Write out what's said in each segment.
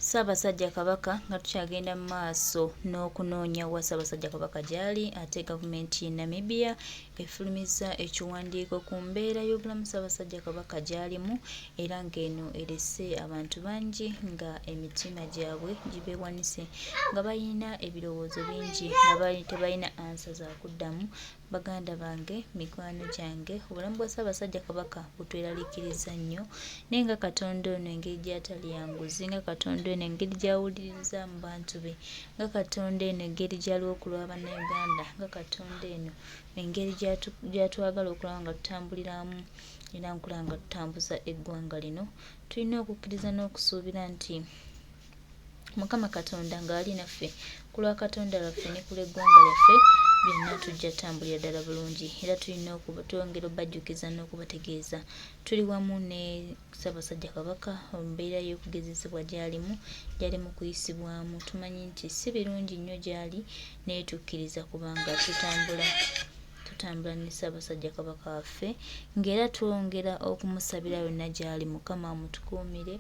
Ssaabasajja Kabaka nga tukyagenda mu maaso n'okunoonya wa Ssaabasajja Kabaka gy'ali ate gavumenti y'e Namibia efulumizza ekiwandiiko ku mbeera y'obulamu Ssaabasajja Kabaka gy'alimu era ng'eno erese abantu bangi nga emitima gyabwe gibeewanise nga bayina ebirowoozo bingi nga tebalina ansa za kuddamu. Baganda bange, mikwano gyange, obulamu bwa Ssaabasajja Kabaka butweraliikiriza nnyo naye nga Katonda ono engeri gy'atali yanguzi, nga Katonda ono engeri gy'awuliriza mu bantu be, nga Katonda eno engeri gy'aliwo okulwa bannayuganda, nga Katonda eno engeri gy'atwagala okulaba nga tutambuliramu era nkulaba nga tutambuza eggwanga lino, tulina okukkiriza n'okusuubira nti Mukama Katonda ng'ali naffe ku lwa Katonda lwaffe ne ku lw'eggwanga lyaffe byonna tujja tambulira ddala bulungi era tulina twongera obajjukiza n'okubategeeza tuli wamu ne Ssaabasajja Kabaka mu mbeera y'okugezesebwa gy'alimu kuyisibwamu. Tumanyi nti si birungi nnyo gy'ali naye tukkiriza kubanga tutambula ne Ssaabasajja Kabaka waffe ng'era twongera okumusabira yonna gy'ali Mukama amutukuumire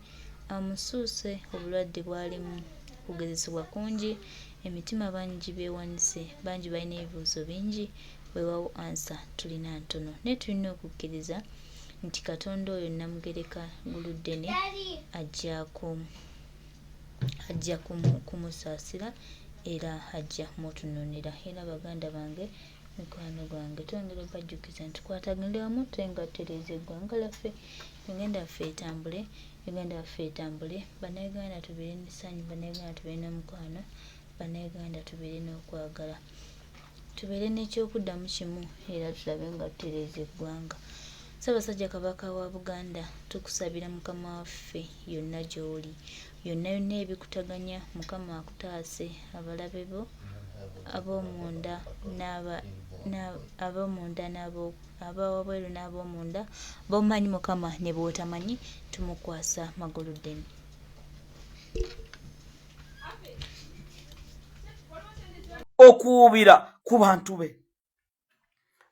amusuuse obulwadde bw'alimu okugezesebwa kungi emitima bangi beewanise bangi balina ebibuuzo bingi weewawo ansa tulina ntono naye tulina okukkiriza nti Katonda oyo Namugereka Guluddene ajja kumusaasira era ajja kumutunuulira. Era baganda bange, mikwano gwange, twongera obajjukiza nti tukwatagane wamu twegattirize eggwanga lyaffe, Uganda yaffe etambule, bannayuganda tubeere n'essanyu, bannayuganda tubeere n'omukwano, bannayuganda tubeere n'okwagala, tubeere n'ekyokuddamu kimu era tulabe nga tutereeza eggwanga. Ssaabasajja Kabaka wa Buganda, tukusabira Mukama waffe yonna gy'oli, yonna ebikutaganya, Mukama akutaase, abalabe bo ab'omunda ab'awabweru n'ab'omunda b'omanyi Mukama ne b'otamanyi, tumukwasa magulu ddene. Okuwubira ku bantu be.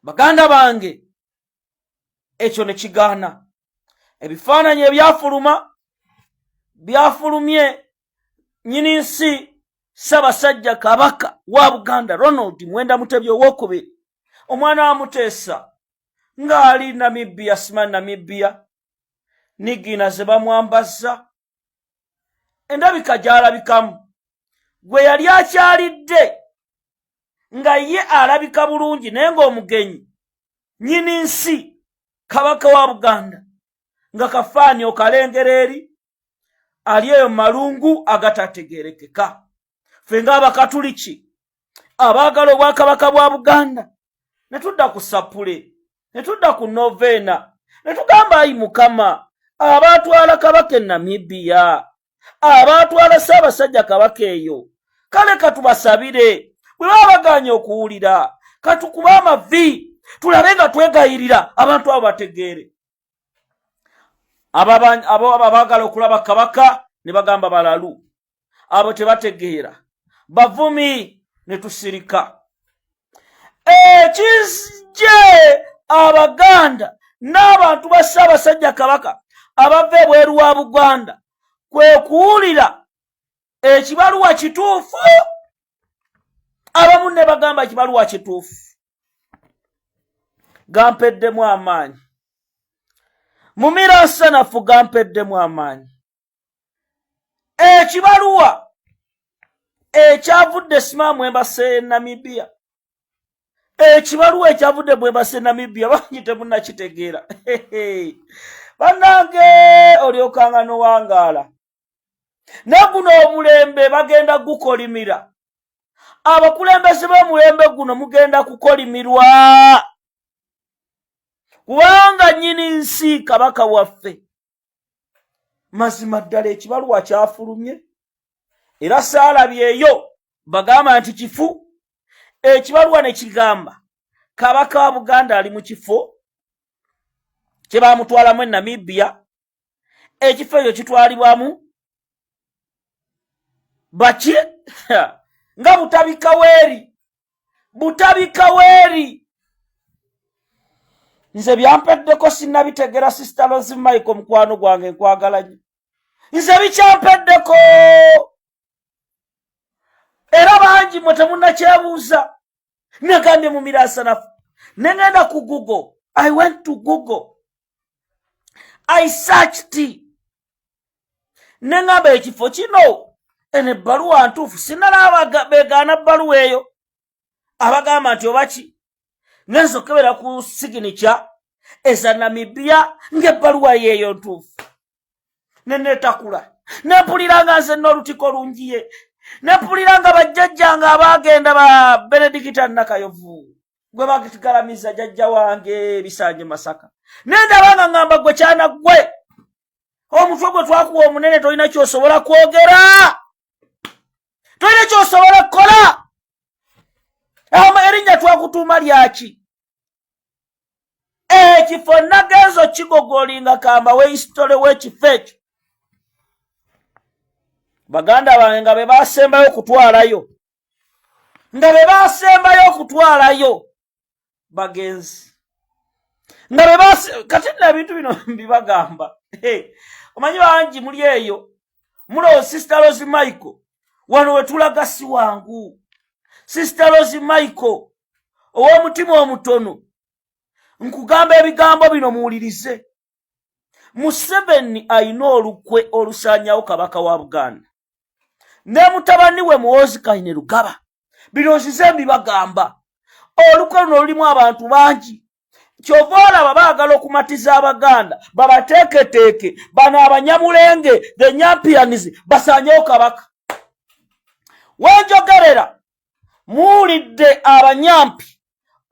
Baganda bange, ekyo ne kigaana. Ebifaananyi byafulumye nnyini nsi Ssaabasajja Kabaka wa Buganda Ronald Mwenda Mutebi owookubiri, omwana wa Muteesa ng'ali Namibia, simanyi Namibia, nigina ze bamwambazza, endabika gy'alabikamu, gwe yali akyalidde nga ye alabika bulungi naye ng'omugenyi nnyini nsi Kabaka wa Buganda nga kafaani okalengera eri ali eyo mu malungu agatategeerekeka. Ffe ng'Abakatuliki abaagala obwakabaka bwa Buganda ne tudda ku sapule, ne tudda ku noveena, ne tugamba ayi Mukama, abaatwala Kabaka e Namibia, abaatwala Ssaabasajja Kabaka eyo, kale katubasabire bwe baba baganye okuwulira, katukube amavi tulabe nga twegayirira abantu abo bategeere. Abo abaagala okulaba Kabaka ne bagamba balalu, abo tebategeera bavumi ne tusirika. Ekizje Abaganda n'abantu ba Ssaabasajja Kabaka abava ebweru wa Buganda kwe kuwulira ekibaluwa kituufu. Abamu ne bagamba ekibaluwa kituufu. Gampeddemu amaanyi, mumira nsanafu gampeddemu amaanyi. Ekibaluwa ekyavudde simaamu embasa e Namibia, ekibaluwa ekyavudde mu embasa e Namibia bangi temunnakitegeera. Bannange olyokanga n'owangaala, ne guno omulembe bagenda gukolimira. Abakulembeze b'omulembe guno mugenda kukolimirwa kubanga nnyini nsi Kabaka waffe mazima ddala ekibaluwa kyafulumye era saalabyeyo bagamba nti kifu. Ekibaluwa ne kigamba Kabaka wa Buganda ali mu kifo kye baamutwalamu e Namibia. Ekifo ekyo kitwalibwamu baki nga butabika weeri. Nze byampeddeko sinnabitegera Sister Rose Michael mukwano gwange nkwagala nnyo. Nze bikyampeddeko bangi mwe temunnakyebuuza nagambye mu miraasanafu ne ngenda ku Google. I went to Google, I searched ne ngamba ekifo kino eno ebbaluwa ntuufu sinalaba beegaana bbaluwa eyo abagamba nti obaki ngenza okebera ku signature eza Namibia ng'ebbaluwa yeeyo ntuufu ne neetakula nempuliranga nze n'olutiko lungiye nempuliranga bajjajjanga abaagenda ba Benedicta Nakayovu gwe bakigalamiza jjajja wange Bisanje Masaka nendabanga ngamba gwe kyana gwe omutwe gwe twakuwa omunene tolina kyosobola kwogera tolina kyosobola kukola erinnya twakutuuma lyaki ekifo nagenza okigogolinga kamba wehisitole w'ekifo ekyo baganda bange nga be baasembayo okutwalayo bagenzi nga be kati nno ebintu bino mbibagamba omanyi bangi muli eyo mulo Sister Rose Michael wano wetulaga si wangu. Sister Rose Michael ow'omutima omutono nkugamba ebigambo bino muwulirize. Museveni ayina olukwe olusaanyawo kabaka wa Buganda ne mutabani we Muhoozi Kainerugaba bino nzize mbibagamba. Olukwe luno lulimu abantu bangi kyova olaba baagala okumatiza Abaganda babateeketeeke bano Abanyamulenge the Nyampians basaanyewo kabaka. Wenjogerera muwulidde Abanyampi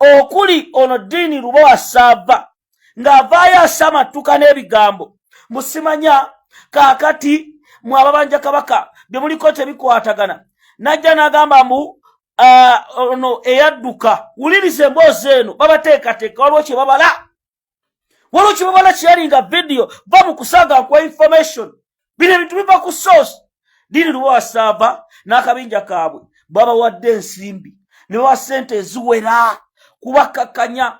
okuli ono Dini Lubowa Ssaaba ng'avaayo asamatuka n'ebigambo musimanya kaakati mu ababanja kabaka bye muliko tebikwatagana najja n'agamba mbu ono eyadduka wuliriza emboozi eno babateekateeka waliwo kye babala kyeyalinga vidiyo ba mu kusaaga kwa information bino ebintu biva ku source. Dini Lubowa Ssaaba n'akabinja kaabwe babawadde ensimbi ne bawa ssente eziwera kubakkakkanya.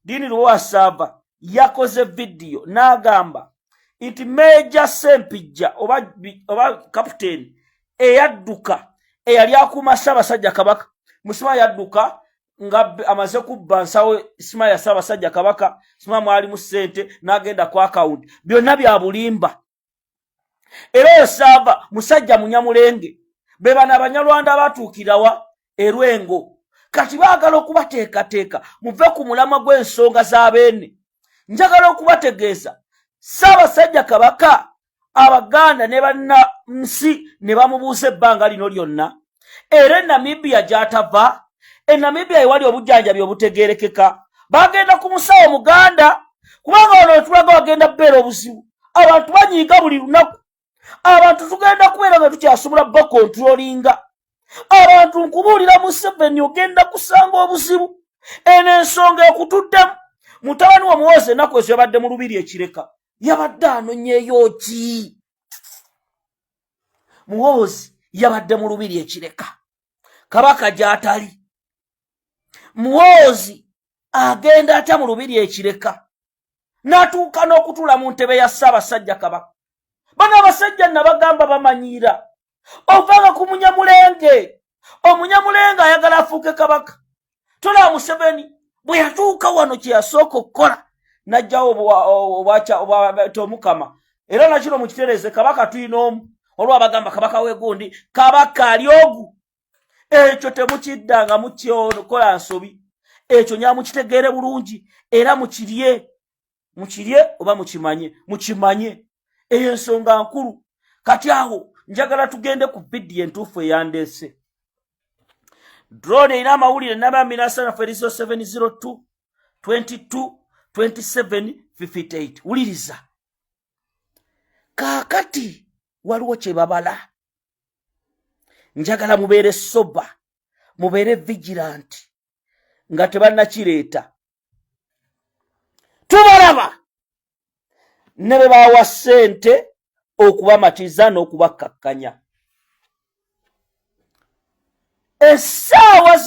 Dini Lubowa Ssaaba yakoze vidiyo n'agamba nti Meja Sempijja oba kapiteeni eyadduka eyali akuuma Ssaabasajja Kabaka musima yadduka nga amaze kubba nsawo sima ya Ssaabasajja Kabaka sima mwalimu ssente n'agenda ku akawunti byonna bya bulimba. Era oyo Ssaaba musajja Munyamulenge be bano Abanyarwanda batuukirawa Erwengo kati baagala okubateekateeka muve ku mulamwa gw'ensonga z'abeene. Njagala okubategeeza Ssaabasajja Kabaka Abaganda ne bannansi ne bamubuuza ebbanga lino lyonna era Namibia gy'atava Namibia ewali obujjanjabi obutegeerekeka bagenda ku musawo Muganda kubanga ono wetulaga wagenda bbeera obuzibu. Abantu banyiiga buli lunaku. Abantu tugenda kubeera nga tukyasobola bakontrolinga. Abantu nkubuulira Museveni ogenda kusanga obuzibu. Eno ensonga ekutuddemu. Mutabani wa Muhoozi ennaku ezo yabadde mu lubiri ekireka yabadde anonyeeyo ki? Muhoozi yabadde mu lubiri ekireka kabaka gy'atali. Muhoozi agenda atya mu lubiri ekireka n'atuuka n'okutula mu ntebe ya Ssaabasajja Kabaka. Bano abasajja nabagamba bamanyiira ovanga ku Munyamulenge. Omunyamulenge ayagala afuuke kabaka. Tola Museveni bwe yatuuka wano kye yasooka okukola n'ajjawo tomukama era nakino mukitereeze kabaka tulina omu olwabagamba kabaka wegundi kabaka ali ogu. Ekyo temukiddanga mukyokola nsobi. Ekyo nyamukitegeere bulungi era mukirye oba mukimanye. Eyo ensonga nkulu. Kati awo njagala tugende ku vidiyo entuufu eyandeese. Drone erina amawulire namba Minasanafu erizo 702 22 27 58. Wuliriza. Kaakati waliwo kye babala. Njagala mubeere soba, mubeere vigilant nga tebannakireeta. Tubalaba ne be bawa ssente okubamatiza n'okubakkakkanya. Essaawa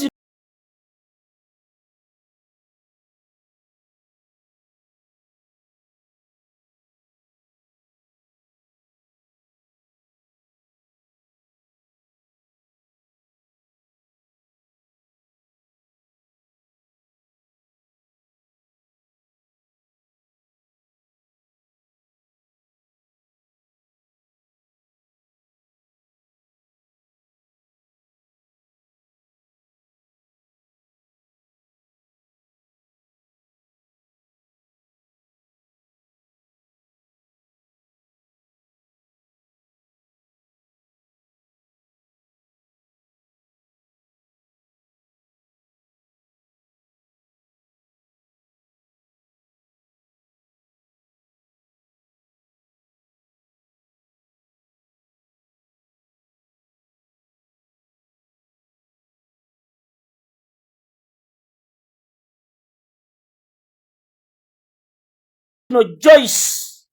kino Joyce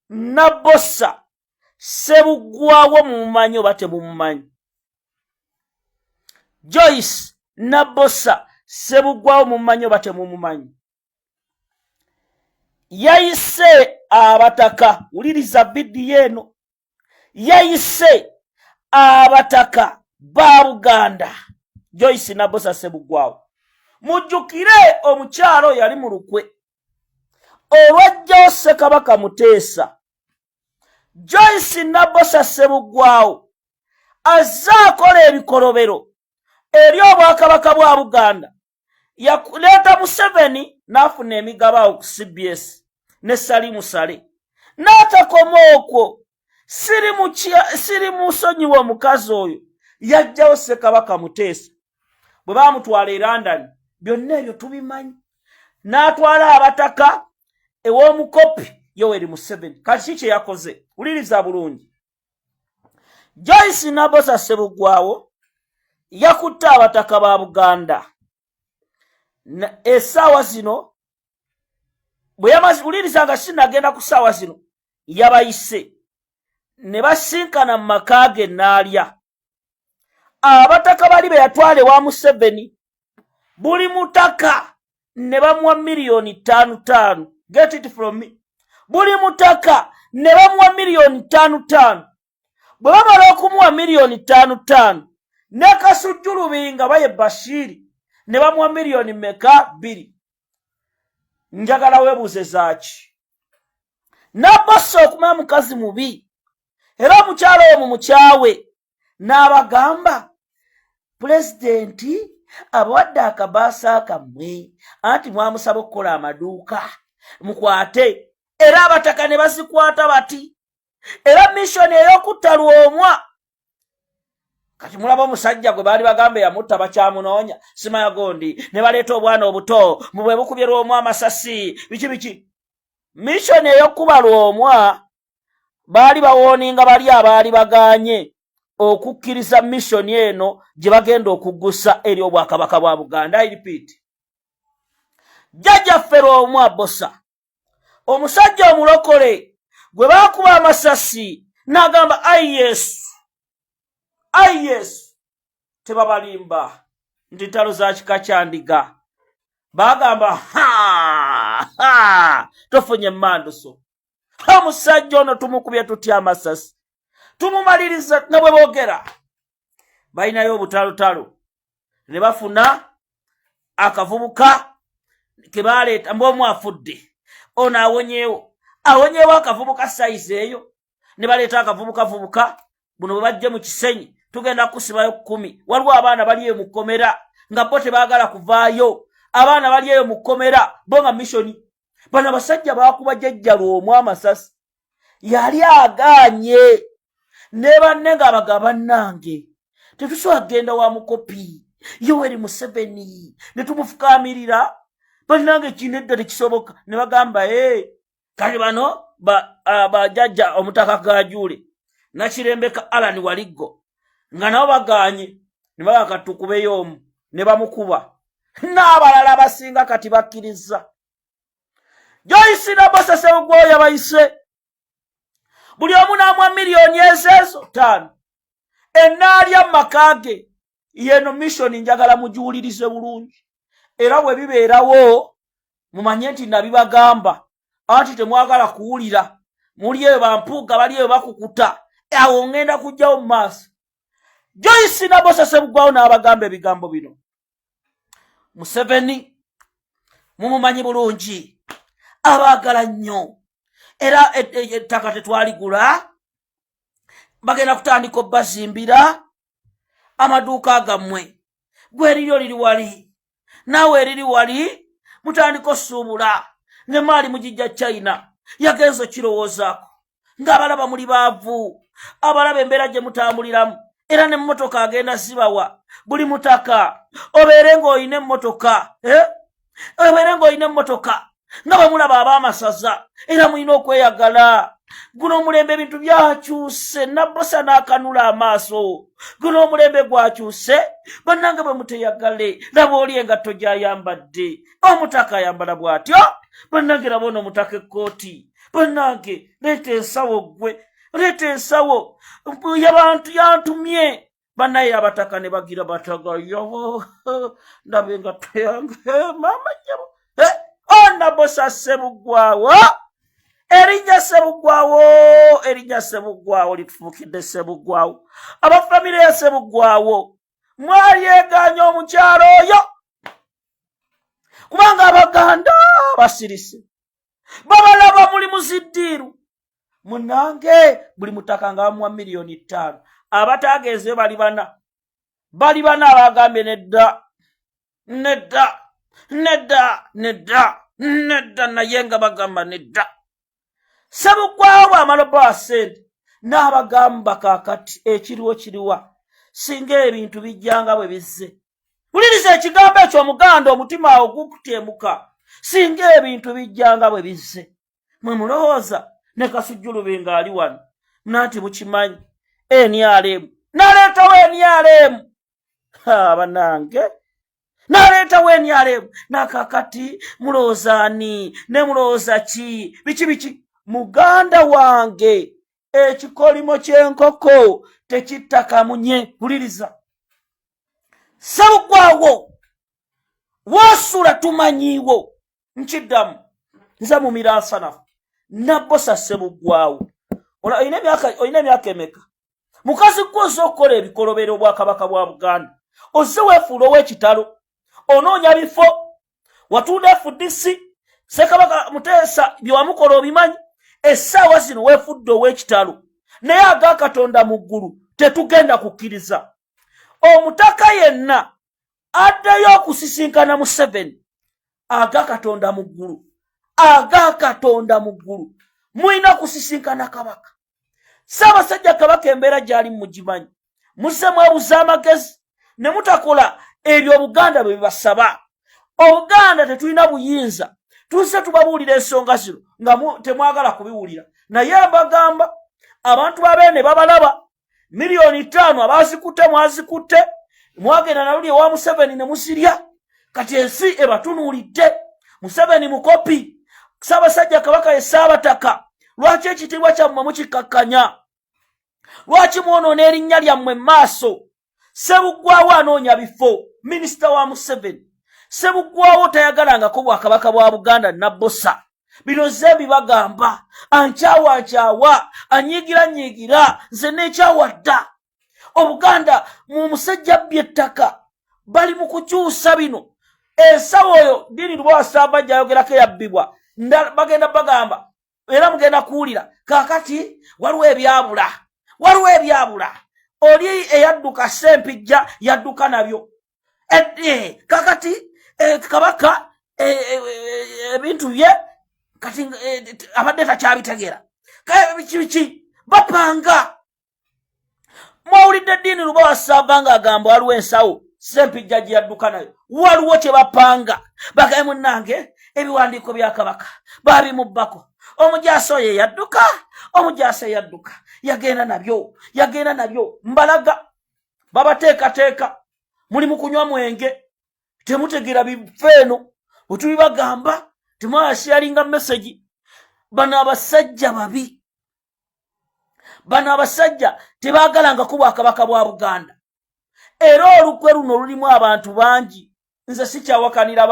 Nabosa Ssebuggwawo mumumanyi oba temumumanyi? Joyce Nabosa Ssebuggwawo mumumanyi oba temumumanyi? Yayise abataka, wuliriza vidiyo eno, yayise abataka ba Buganda Joyce Nabosa Ssebuggwawo. Mujjukire omukyalo yali mu lukwe olwajjawo Ssekabaka Muteesa. Joyce Nabosa Ssebuggwawo azze akola ebikolobero eri obwakabaka bwa Buganda. Yakuleeta Museveni n'afuna emigabo awo ku CBS ne Salimu Sale. N'atakoma okwo, siri musonyiwa omukazi oyo, yajjawo Ssekabaka Muteesa. Bwe baamutwala e London, byonna ebyo tubimanyi. N'atwala abataka ew'omukopi Yoweri Museveni. Kati ki kye yakoze? Wuliriza bulungi. Joyce Nabosa Ssebuggwawo yakutte abataka ba Buganda. Essaawa zino bwe yamaze, wuliriza nga sinagenda ku ssaawa zino, yabayise ne basinkana mu maka ge n'alya. Abataka bali be yatwala ewa Museveni, buli mutaka ne bamuwa miliyoni 5. Get it from me. Buli mutaka ne bamuwa miliyoni 5. Bwe bamala okumuwa miliyoni 5, ne Kasujjulubi nga baye Bashiri ne bamuwa miliyoni meka 2. Njagala weebuuze zaaki. Nabosa okumanya mukazi mubi, era omukyalo oyo mu mukyawe n'abagamba, Pulezidenti abawadde akabaasa kammwe anti mwamusaba okukola amaduuka, mukwate. Era abataka ne bazikwata bati. Era missoni ey'okutta Lwomwa, kati mulaba omusajja gwe baali bagamba yamutta bakyamunoonya, Simaya Gondi, ne baleeta obwana obuto mu bwe bukubye Lwomwa amasasi, biki. Missoni ey'okuba Lwomwa baali bawooninga bali abaali bagaanye okukkiriza missoni eno gye bagenda okuggusa eri obwakabaka bwa Buganda. I repeat. Jjajjaffe Lwomwa Bosa, omusajja omulokole gwe baakuba amasasi n'agamba ai Yesu, tebabalimba nti ntalo za kika kya ndiga. Bagamba tofunye emmanduso. Omusajja ono tumukubye tutya amasasi, tumumaliriza nga bwe boogera. Balinayo obutalotalo ne bafuna akavubuka ke baleeta mb'omu afudde, ono awonyeewo akavubuka sayizi eyo, ne baleeta akavubuka buno bwe bajje mu kisenyi tugenda kusibayo 10. Waliwo abaana bali eyo mu kkomera nga bo tebaagala kuvaayo, abaana bali eyo mu kkomera bo nga missoni. Bano abasajja baakuba jjajja Lwomwa amasasi, yali agaanye ne banne nga bagamba bannange tetusobola kugenda wa mukopi Yoweri Museveni ne tumufukaamirira, bannange kino edda tekisoboka. Ne bagamba kati bano bajjajja omutaka Gajuule Nakirembeka Alan Waliggo nga nabo bagaanye, ne bagamba tukubeyo omu, ne bamukuba. N'abalala abasinga kati bakkiriza. Joyce Nabosa Ssebuggwawo yabayise, buli omu n'amuwa miliyoni ezeezo 5 enaalya mu maka ge. Yeno missoni njagala mugiwulirize bulungi, era bwe bibeerawo mumanye nti nabibagamba, anti temwagala kuwulira. Muli eyo bampuuga bali eyo bakukuta, awo ngenda kujjawo mu maaso. Joyce Nabosa Ssebuggwawo n'abagamba ebigambo bino. Museveni mumumanyi bulungi, abaagala nnyo, era ettaka tetwaligula, bagenda kutandika obbazimbira amaduuka gammwe. Gwe eriryo liri wali, naawe eriri wali, mutandika osuubula. Ne maali mugijja China yagenza okirowoozaako, ng'abalaba muli baavu, abalaba embeera gye mutambuliramu, era n'emmotoka agenda zibawa. Buli mutaka obeere ng'olina emmotoka, obeere ng'olina emmotoka nga bwe mulaba ab'amasaza, era mulina okweyagala. Guno omulembe ebintu byakyuse. Nabosa n'akanula amaaso. Guno omulembe gwakyuse, bannange bwe muteyagale. Laba oli engatto gy'ayambadde, omutaka ayambala bw'atyo, bannange rabono mutake kooti bannange leeta ensawo gwe leeta ensawo y'abantu yantumye bannaye abataka ne bagira batagayo ndaba engatto yange maama nyabo ona bosa Ssebuggwawo erinnya Ssebuggwawo litufuukidde Ssebuggwawo abafamire ya Ssebuggwawo mwalyegaanya omukyalo oyo kubanga Abaganda basirise babalaba muli muziddiiru munange buli mutaka nga bamuwa $5,000,000 abataagenze bali bana abagambye nedda naye nga bagamba nedda Ssebuggwawo bw'amala ssente n'abagamba kaakati ekiriwo kiriwa singa ebintu bijjanga bwe bizze wuliriza ekigambo ekyo Omuganda omutima awo gukutemuka singa ebintu bijjanga bwe bizze mwe mulowooza ne Kasujjulubi ng'ali wano nanti mukimanyi NRM naleetawo NRM banange naleetawo NRM nakakati mulowooza ani ne mulowooza ki biki muganda wange ekikolimo ky'enkoko tekittaka munye wuliriza Ssebuggwawo wasula tumanyiwo nkiddamu nze mu miransanafu nabbosa Ssebuggwawo olina emyaka emeka mukazi gwoza okukola ebikolobero Obwakabaka bwa Buganda ozze weefuula ow'ekitalo onoonya bifo watunda FDC Ssekabaka Muteesa byewamukola obimanyi essaawa zino weefudde ow'ekitalo naye aga Katonda mu ggulu tetugenda kukkiriza omutaka yenna addayo okusisinkana Museveni aga Katonda mu ggulu mulina kusisinkana Kabaka Ssaabasajja Kabaka embeera gy'ali mugimanyi muzze mwebuza amagezi ne mutakola ebyo Obuganda bwe bibasaba Obuganda tetulina buyinza tuzze tubabuulira ensonga zino nga temwagala kubiwulira naye mbagamba abantu babeene babalaba $5,000,000 abazikutte mwazikutte mwagenda naluli ewa Museveni ne musirya kati ensi ebatunuulidde Museveni mukopi Ssaabasajja Kabaka ye Ssaabataka lwaki ekitiibwa kyammwe mukikakkanya lwaki mwonoona erinnya lyammwe maaso Ssebuggwawo anoonya bifo minisita wa Museveni Ssebuggwawo tayagalangako Bwakabaka bwa Buganda nabbosa bino nze bibagamba ankyawa anyigira nze neekyawa dda Obuganda mu musajja by'ettaka bali mu kukyusa bino ensawo oyo Dini Lubowa Ssaabajja ayogerako eyabbibwa bagenda bagamba era mugenda kuwulira kaakati waliwo ebyabula oli eyadduka Ssempijja yadduka nabyo kaakati Kabaka ebintu bye kati abadde takyabitegeera biki bapanga mwawulidde Dini Lubowa Ssaaba ng'agamba waliwo ensawo Ssempijja gye yadduka nayo waliwo kye bapanga bagaye munnange ebiwandiiko bya Kabaka baabimubbako omujaasi oyo yadduka yagenda nabyo mbalaga babateekateeka muli mu kunywa mwenge temutegeera bifeeno bwe tubibagamba temwasharinga message bano abasajja babi bano abasajja tebaagalangako Bwakabaka bwa Buganda era olukwe luno lulimu abantu bangi nze sikyawakanira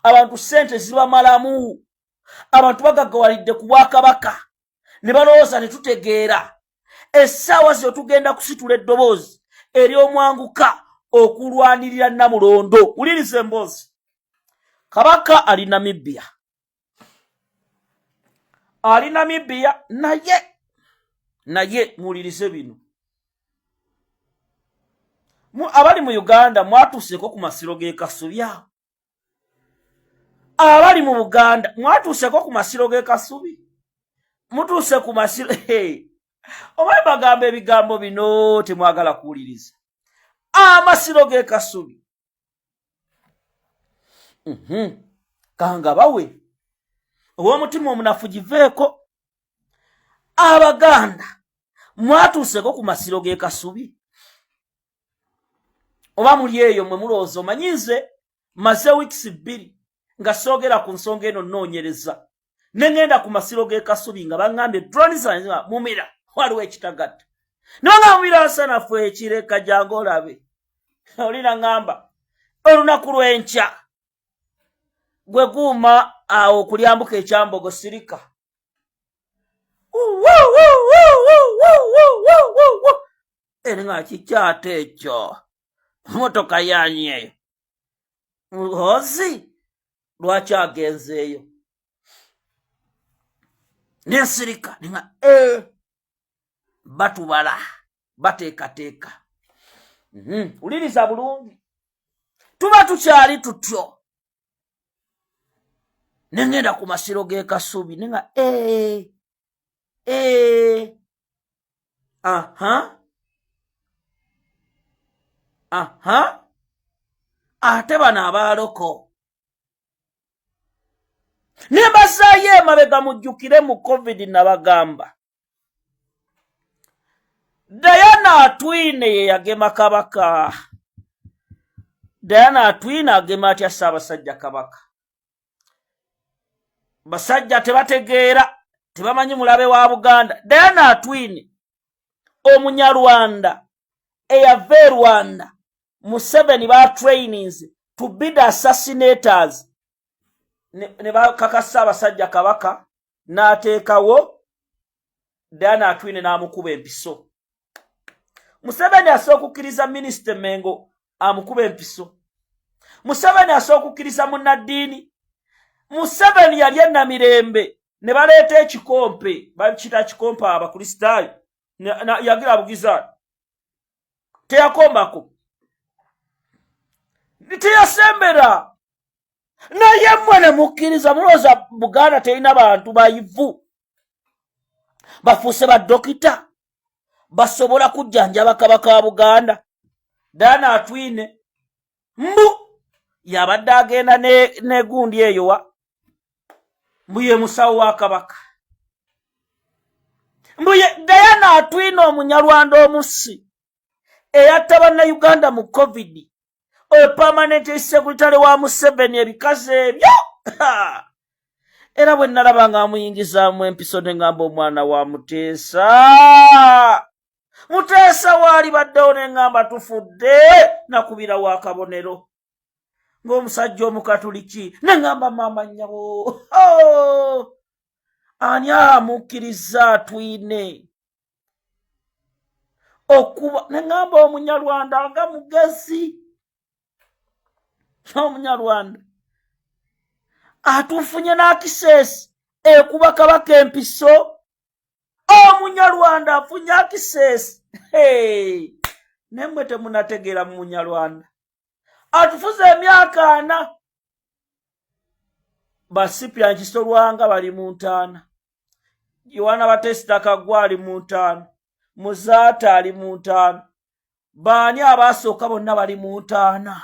abantu ssente zibamalamu abantu bagagawalidde ku Bwakabaka ne balowooza ne tutegeera essaawa zino tugenda kusitula eddoboozi ery'omwanguka okulwanirira Namulondo wuliriza emboozi Kabaka ali Namibia naye muwulirize bino abali mu Uganda mwatuuseko ku masiro g'e Kasubi awo abali mu Buganda mwatuuseko ku masiro g'e Kasubi mutuuse ku masiro obaye bagamba ebigambo bino temwagala kuwuliriza amasiro g'e Kasubi kanga bawe ow'omutima omunafu giveeko Abaganda mwatuuseko ku masiro g'e Kasubi oba muli eyo mwe mulowooza omanyi nze maze wiikisi 2 nga soogera ku nsonga eno nnoonyereza ne ngenda ku masiro g'e Kasubi nga baŋŋambye drone zange mumira waliwo ekitagatta ne nga mumira wasanafu ekireka jangu olabe olina ŋŋamba olunaku lw'enkya gwe guuma awo okulyambuka ekyambogo sirika eri nga kikyata ekyo motoka yanyeeyo ozi lwaki agenzeeyo nensirika ninga batubala bateekateeka uliriza bulungi tuba tukyali tutyo nengenda ku masiro g'e Kasubi ninga ate bano abaaloko ne mbasaayo emabega mujjukire mu covid nabagamba Diana Atwine ye yagema kabaka Diana Atwine agema atya Ssaabasajja Kabaka basajja tebategeera tebamanyi mulabe wa Buganda Diana Atwine omunyarwanda eyava e Rwanda Museveni ba trainings to be the assassinators ne bakakasa Ssaabasajja Kabaka n'ateekawo Diana Atwine n'amukuba empiso Museveni asooka okukkiriza Minisita Mengo amukuba empiso Museveni asooka okukkiriza munnaddiini Museveni yali Namirembe ne baleeta ekikompe bakita kikompe abakristaayo yagira bugiza teyakombako teyasembera naye mmwe ne mukkiriza mulowooza Buganda terina bantu bayivu bafuuse baddokita basobola kujjanjaba kabaka wa Buganda Diana Atwine mbu yabadde agenda ne gundi eyo wa mbuye musawo wa kabaka mbuye Diana Atwine omunyarwanda omusi eyatta bannayuganda mu covid permanent secretary wa Museveni ebikazi ebyo era bwe nalaba nga amuyingizaamu empiso ne ngamba omwana wa Muteesa waali baddewo ne ngamba tufudde nakubira wa kabonero ng'omusajja omukatuliki ne ngamba maama nnyabo ani amukkiriza Atwine okuba ne ngamba omunyarwanda nga mugezi omunyarwanda atufunye n'akisesi ekuba kabaka empiso omunyarwanda afunye akisesi nemmwe temunategeera mu munyarwanda atufuze emyaka 4 basipya Nkiso Lwanga bali mu 5 Yohana Batesita Kaggwa ali mu 5 Muzaata ali mu 5 baani abasooka bonna bali mu 5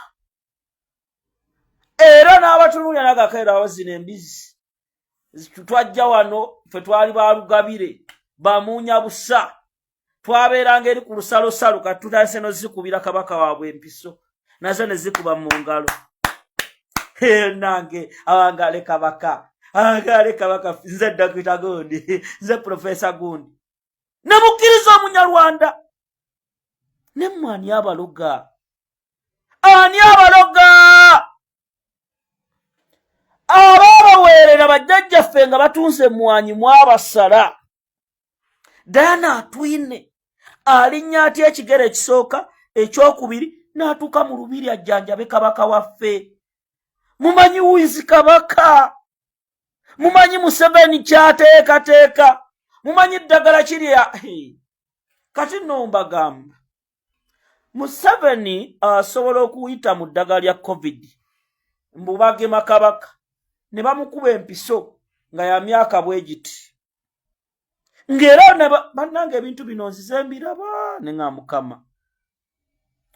era n'abatunulira n'agakeera abazina embizi twajja wano ffe twali balugabire bamuunya busa twabeeranga eri ku lusalosalo kati tutandise nozikubira kabaka waabwe empiso nazo ne zikuba mu ngalo nange awangale kabaka nze Dr. Gundi nze Professor Gundi ne mukkiriza omunyarwanda ne mwani abaloga ababaweerera bajjajjaffe nga batunze mwanyi mwabasala Diana Atwine alinnya atya ekigere ekisooka ekyokubiri n'atuuka mu lubiri ajjanjabe kabaka waffe mumanyi Wizi Kabaka mumanyi Museveni kyateekateeka mumanyi ddagala kirya kati nno mbagamba Museveni asobola okuyita mu ddagala lya covid mbu bagema kabaka ne bamukuba empiso nga ya myaka bwe giti ng'era bannange ebintu bino nzize mbiraba ne nga Mukama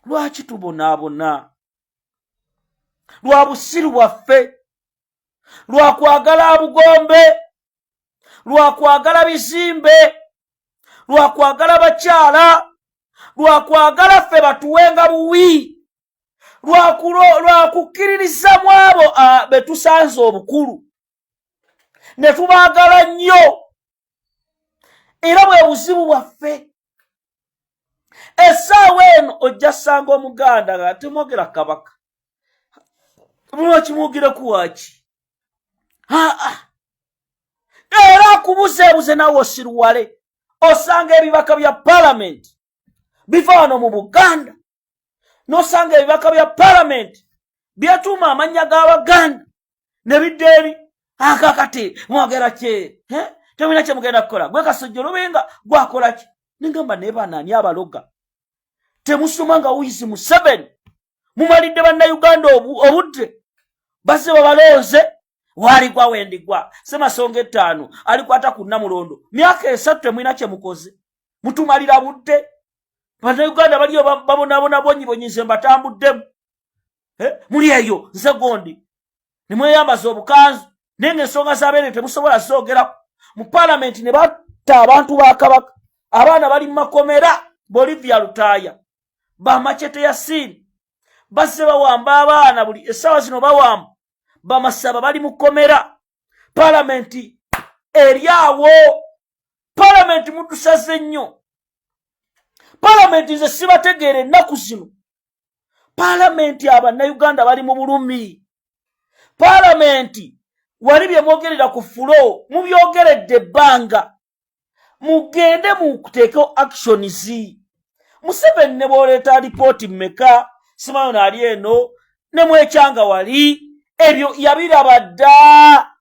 lwaki tubonaabona lwa busiru bwaffe lwa kwagala bugombe lwa kwagala bizimbe lwa kwagala bakyala lwa kwagala ffe batuwenga buwi lwakukiririza mu abo betusanze obukulu ne tubaagala nnyo era bwe buzibu bwaffe. Essaawa eno ojja ssanga omuganda nga temwogera Kabaka lwakimwogereku waaki era akubuzeebuze nawe osiruwale osanga ebibaka bya palamenti biva wano mu Buganda n'osanga ebibaka bya palamenti byatuuma amannya g'Abaganda ne bidda eri akakati mwogera ki temulina kye mugenda kukola gwe Kasujju Lubinga gwakola ki ningamba naye banaani abaloga temusoma nga wizi Museveni mumalidde bannayuganda obudde base babalooze waaligwa wendigwa Ssemasonga 5 alikwata ku Namulondo myaka 3 temulina kye mukoze mutumalira budde bannayuganda baliyo babonabona bonyibonyize mbatambuddemu muli eyo nze gondi nimweyambaza obukanzu naye ng'ensonga z'abeere temusobola zoogeraku mu palamenti ne batta abantu ba Kabaka abaana bali mu makomera Bolivia Lutaaya bamachete ya sini base bawamba abaana buli essaawa zino bawamba bamasaba bali mu komera palamenti eryawo palamenti mutusaze nnyo palamenti nze sibategeera ennaku zino palamenti abannayuganda bali mu bulumi palamenti wali bye mwogerera ku fulo mubyogeredde ebbanga mugende mukuteekeo actions Museveni ne bw'oleeta lipooti mmeka simanyi naali eno ne mwekyanga wali ebyo yabiraba dda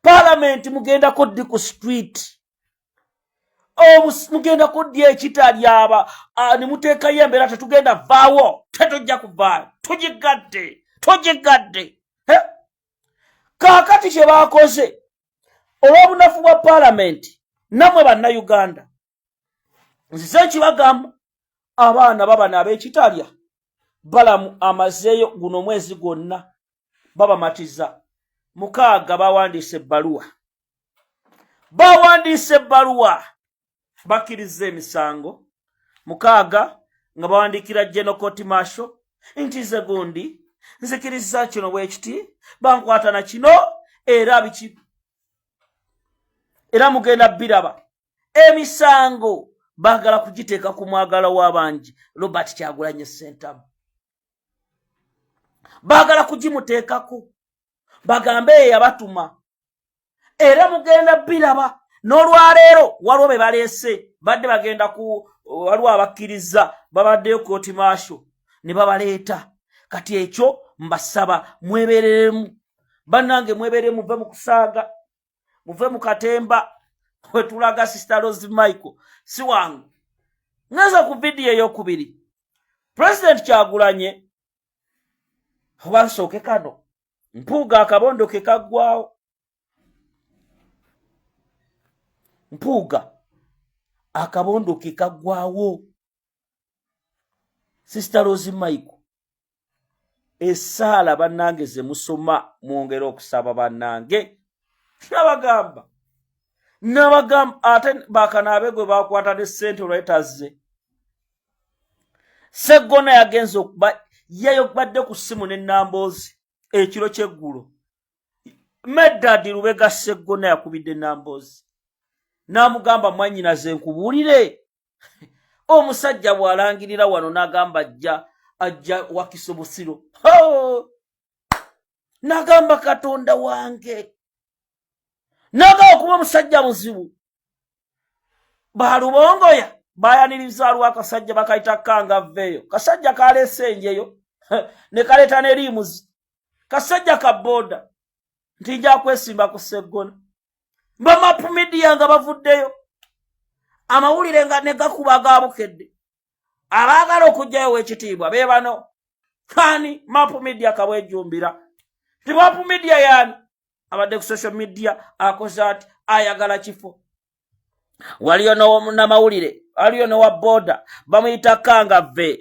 palamenti mugendako ddi ku street mugendako ddi ekitali aba ne muteekayo embeera tetugenda vaawo tetojja kuvaayo togigadde kaakati kye baakoze olw'obunafu bwa palamenti namwe bannayuganda nzize ekibagamba abaana babana ab'ekitalya balamu amazeeyo guno mwezi gwonna babamatiza 6 bawandiise ebbaluwa bakkiriza emisango 6 nga bawandiikira General Court Martial nti ze gundi nzikiriza kino bwekiti bankwata na kino era mugenda biraba emisango bagala kugiteeka ku mwagala w'abangi Robert Kyagulanyi Ssentamu bagala kugimuteekako bagambe yabatuma era mugenda biraba n'olwaleero waliwo be baleese badde bagenda ku waliwo abakkiriza babaddeyo Court Martial ne babaleeta kati ekyo mbasaba mwebereremu bannange mwebereremu muve mu kusaaga muve mu katemba wetulaga Sister Rose Michael si wangu naza ku vidiyo ey'okubiri President Kyagulanyi wansooke kano Mpuuga akabondo ke kaggwaawo Mpuuga akabondo ke kaggwaawo Sister Rose Michael essaala bannange ze musoma mwongere okusaba bannange nabagamba ate bakanaabe gwe bakwata ne ssente olwetazze Sseggona yagenze okuba yayogedde ku ssimu ne Namboozi ekiro ky'eggulo Meddadi Lubega Sseggona yakubidde Namboozi n'amugamba mwannyinaze nkubuulire omusajja bw'alangirira wano n'agamba ajja Wakiso Busiro n'agamba Katonda wange n'agamba okuba omusajja muzibu balubongoya bayaniriza alwa akasajja bakayita Kangavveeyo kasajja kaleese enjeyo ne kaleeta ne limuzi kasajja ka boda nti nja kwesimba ku Sseggona bamapu media nga bavuddeyo amawulire nga ne gakuba agaabukedde abaagala okujjayo w'ekitiibwa be bano kani mapu media kabwejumbira ti mapu media yani abadde ku social media akoze ati ayagala kifo waliyo n'amawulire waliyo n'owa boda bamuyita Kangavve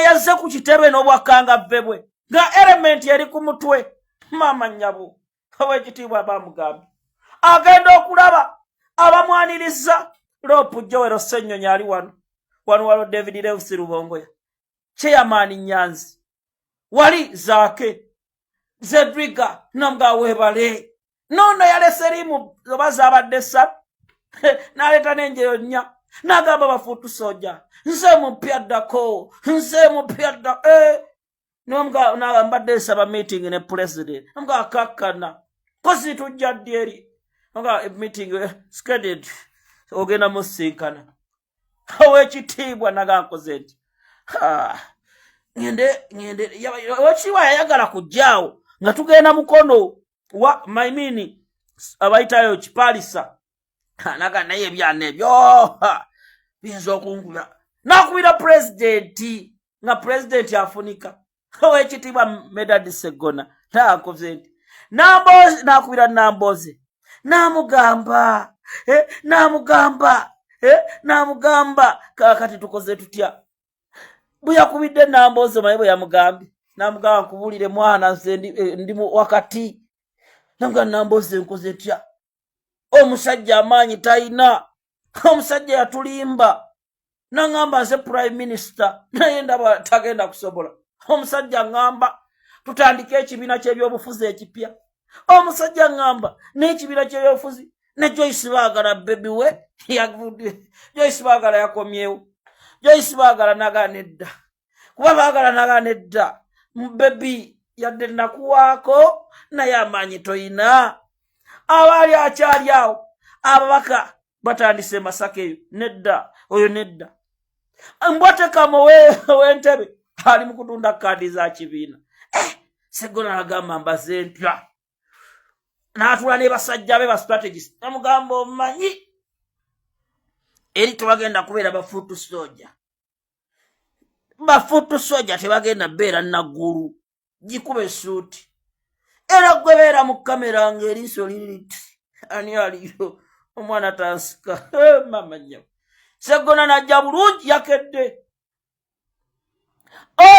yazze ku kitebe n'obwa Kangavve bwe nga element yali ku mutwe mama nnyabo kabwekitiibwa bamugambye agenda okulaba abamwaniriza Ropu Joel Ssennyonyi ali wano waliwo David Lewis Rubongoya chairman Nyanzi wali zake Zedriga namga webale nono yaleserimu baza abadde naleta nenjeyo nnya nagamba bafutu soja nze mupyaddako nomga nagambadde saba meeting ne president namga akakkana kozi tujja dderi namga meeting scheduled ogenda musinkana owekitiibwa nagankoze nti ngende wachiwa yayagala kujjaawo nga tugenda mukono wa maimini abayitayo kipalisa naga naye byana ebyo binzo okungula nakubira president nga president afunika owekitiibwa Medad Sseggona nakoze nti Namboze nakubira Namboze namugamba kakati tukoze tutya buya kubidde Namboze mayibo yamugambi namugamba nkubulire mwana nze ndi wakati Namboze nkoze tutya omusajja amanyi taina omusajja yatulimba nangamba nze prime minister naye ndaba tagenda kusobola omusajja ngamba tutandike ekibiina ky'ebyobufuzi ekipya omusajja ngamba n'ekibiina ky'ebyobufuzi ne Joyce Baagala baby we yagudde Joyce Baagala yakomyewo Joyce Baagala naganedda kuba Baagala naganedda baby yadde nakuwaako naye amanyi toyina abali akyali awo ababaka batandise Masaka eyo nedda oyo nedda mbwate kamo w'entebe ali mu kutunda kaadi za kibiina Sseggona agamba mbaze ntya n'atula ne basajja be ba strategist namugamba omanyi eri tebagenda kubeera bafutu soja tebagenda beera naggulu gikube essuuti era gwe beera mu kamera ng'eriiso liriti ani aliyo omwana tansika mama nnyo Sseggona najja bulungi yakedde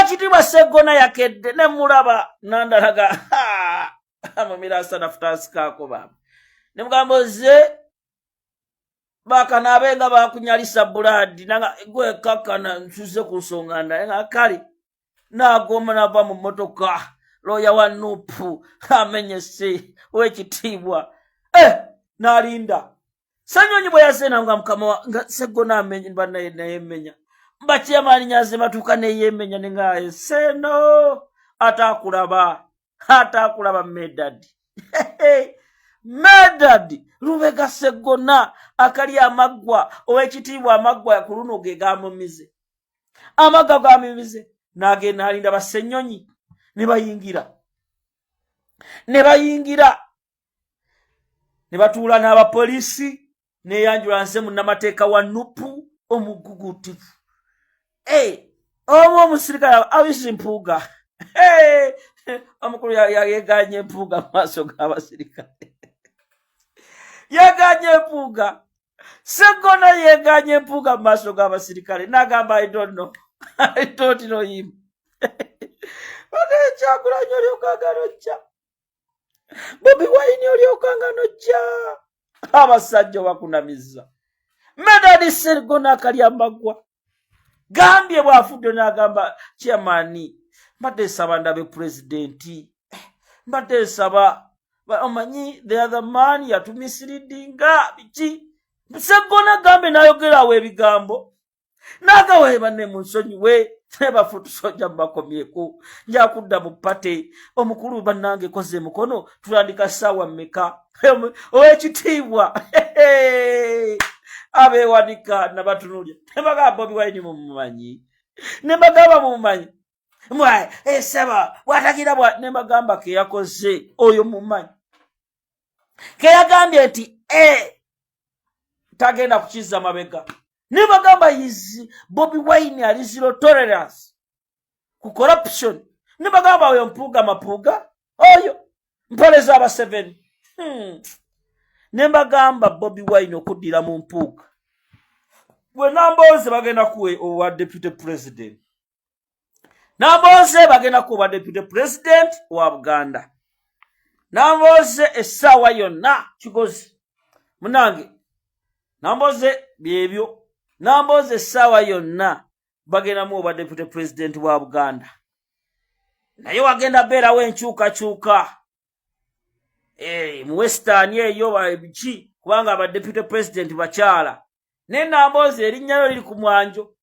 Kitiibwa Sseggona yakedde ne mulaba nandalaga amumirasa nafutansikaako baba ne mugamba ze bakanabe nga bakunyalisa buladi nanga gwe kakana nsuze ku nsonga ndaye nga kali nagoma nava mu motoka loya wa Nuupu amenyese w'ekitiibwa nalinda Sanyonyi bwe yazena nga mukama nga Sseggona amenye banaye naye menya mbachia mani Nyanzi matuka ne yemenya nengaye seno atakulaba Medad Medad Lubega Sseggona akali amagwa owekitiibwa amagwa yakuluno ge gamumize amaga gamumize nage nalinda basenyonyi ne bayingira ne batuula n'abapolisi ne yanjula nse munnamateeka wa Nuupu omugugutivu omusirikale awisi Mpuuga omukulu yeganye Mpuuga maaso g'abasirikale yeganye Mpuuga Sseggona yeganye Mpuuga maaso g'abasirikale nagamba I don't know him Kyagulanyi olyokaga nojja Bobi Wine olyokanga nojja abasajja bakunamiza Medad Sseggona akali amagwa gambye bwafudde n'agamba chairman mbadde nsaba ndabe presidenti mbadde nsaba omanyi the other man yatumisiriddinga biki Sseggona gambe n'ayogera awo ebigambo n'agawe banne mu nsonyiwe bafutu soja mbakomyeko njakudda mu pate omukulu bannange koze mukono tulandika ssaawa mmeka owekitiibwa abeewanika nabatunulya nebagamba Bobi Wine mumumanyi nebagamba mumumanyi saba bwatagira nebagamba keyakoze oyo mumanyi keyagambye nti tagenda kukiza mabega nebagamba yizi Bobi Wine ali zero tolerance ku corruption nebagamba oyo Mpuuga mapuuga oyo mpoleza aba 7 nebagamba Bobi Wine okuddira mu Mpuuga bwe Namboze bagenda kuwe owa deputy president Namboze bagenda kuwa deputy president wa Buganda Namboze essaawa yonna kigozi munange Namboze byebyo Namboze essaawa yonna bagendamu oba deputy president wa Buganda naye wagenda beerawo enkyukakyuka mu western eyo biki kubanga aba deputy president bakyala n'ennamboozi erinnya liri ku mwanjo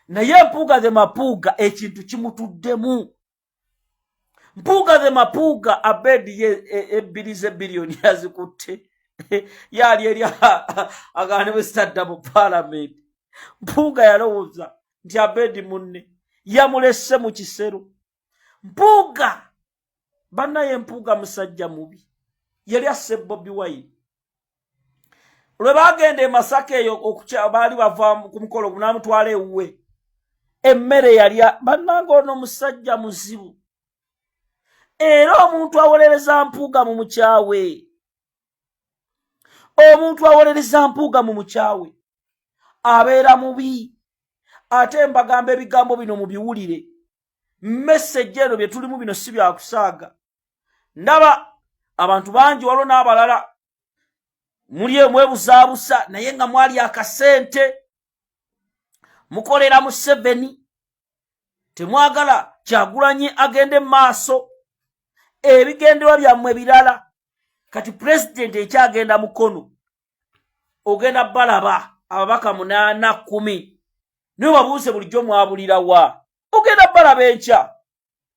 naye Mpuuga the Mapuuga ekintu kimutuddemu. Mpuuga the Mapuuga Abedi ebbiri z'ebbiliyoni yazikutte yali eri agaane bwesitadda mu parliament. Mpuuga yalowooza nti Abedi munne yamulesse mu kisero. Mpuuga bannaye Mpuuga musajja mubi yali asse Bobi Wine. Lwe bagenda e Masaka eyo baali bava ku mukolo n'amutwala ewuwe emmere yalya bannange ono musajja muzibu era omuntu awolereza Mpuuga mu mukyawe. Omuntu awolereza Mpuuga mu mukyawe abeera mubi. Ate mbagamba ebigambo bino mubiwulire. Message eno bye tulimu bino si bya kusaaga. Ndaba abantu bangi waliwo n'abalala muli mwebuzaabusa naye nga mwali akasente mukolera mu 7 temwagala Kyagulanyi agende maaso ebigenderwa byammwe birala. Kati president ekyagenda mukono ogenda balaba ababaka 8 10 niwe babuuse bulijjo mwabulira wa ogenda balaba enkya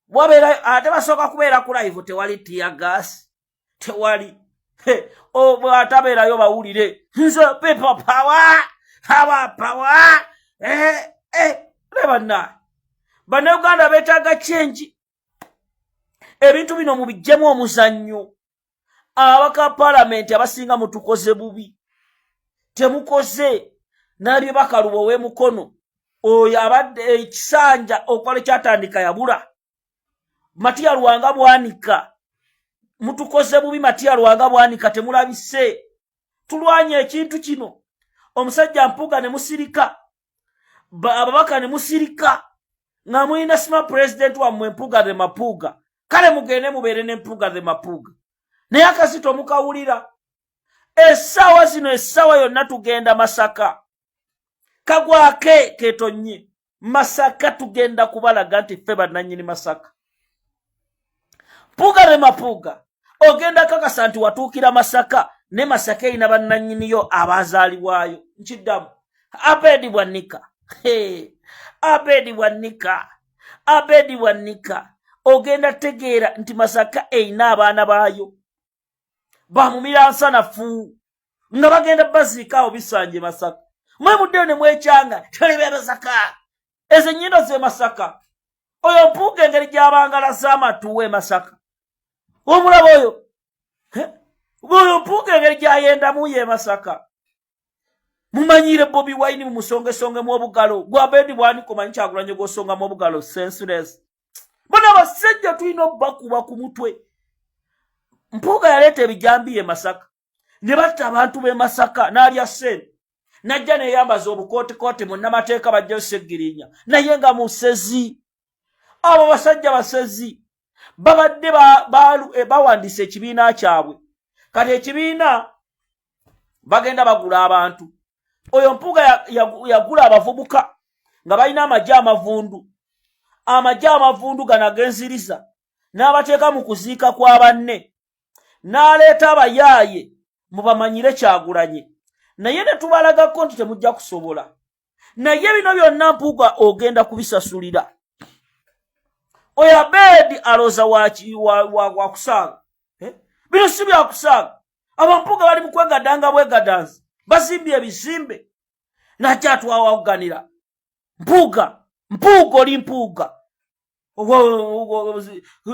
wabeera ate basooka kubeera ku live tewali tear gas tewali bw'atabeerayo bawulire nze people power our power Bannayuganda beetaaga change. Ebintu bino mubijjemu omuzannyo. Abaka parliament abasinga mutukoze bubi. Temukoze nabye bakalubo we mukono. Oyo abadde ekisanja okwale kyatandika yabula. Matiya Lwanga bwanika. Mutukoze bubi Matiya Lwanga bwanika temulabise. Tulwanye ekintu kino. Omusajja Mpuuga ne musirika. Ababaka ne musirika. Nga mwina sima president wa Mpuuga the Mapuuga. Kale mugende mubeere ne Mpuuga the Mapuuga. Naye akasito mukawulira. Essaawa zino essaawa yonna tugenda Masaka. Kagwake ketonye. Masaka tugenda kubalaga nti ffe bannannyini Masaka. Mpuuga the Mapuuga. Ogenda kakasa nti watuukira Masaka. Ne Masaka erina bannannyiniyo abazaalibwayo. Nkiddamu. Abedi Bwanika. Abedi Bwanika. Ogenda tegeera nti Masaka erina abaana baayo. Bamumira nsanafu. Nga bagenda baziikaawo bisanje Masaka. Mwe muddeyo ne mwekyanga. Tolebe Masaka. Ezo ennyindo ze Masaka. Oyo Mpuuga engeri gy'abangala z'amatuwe Masaka. Omulaba oyo. Oyo Mpuuga engeri gy'ayendamu ye Masaka. Mumanyire Bobi Wine mumusongesonge mu obugalo. Gwa Abedi Bwanika omanyi Kyagulanyi gw'osonga mu obugalo senseless. Bonna basajja tulina obbakuba ku mutwe. Mpuuga yaleeta ebijambi ye Masaka. Ne batta abantu b'e Masaka n'alya ssente. Najja neeyambaza obukootikoote mu nnamateeka bajjayo Seggirinya. Naye nga musezi. Abo basajja basezi. Babadde bawandiisa ekibiina kyabwe. Kati ekibiina bagenda bagula abantu. Oyo Mpuuga yagula abavubuka nga balina amagye amavundu. Amagye amavundu gano agenziriza. N'abateeka mu kuziika kwa banne. N'aleeta abayaaye mubamanyire Kyagulanyi. Naye ne tubalagako nti temujja kusobola. Naye bino byonna Mpuuga ogenda kubisasulira. Oyo Abedi aloza wa kusanga. Bino si bya kusanga. Abampuuga bali mu kwegadanga bwegadansi. Bazimbye ebizimbe. Najja twawawuganira. Mpuuga oli Mpuuga.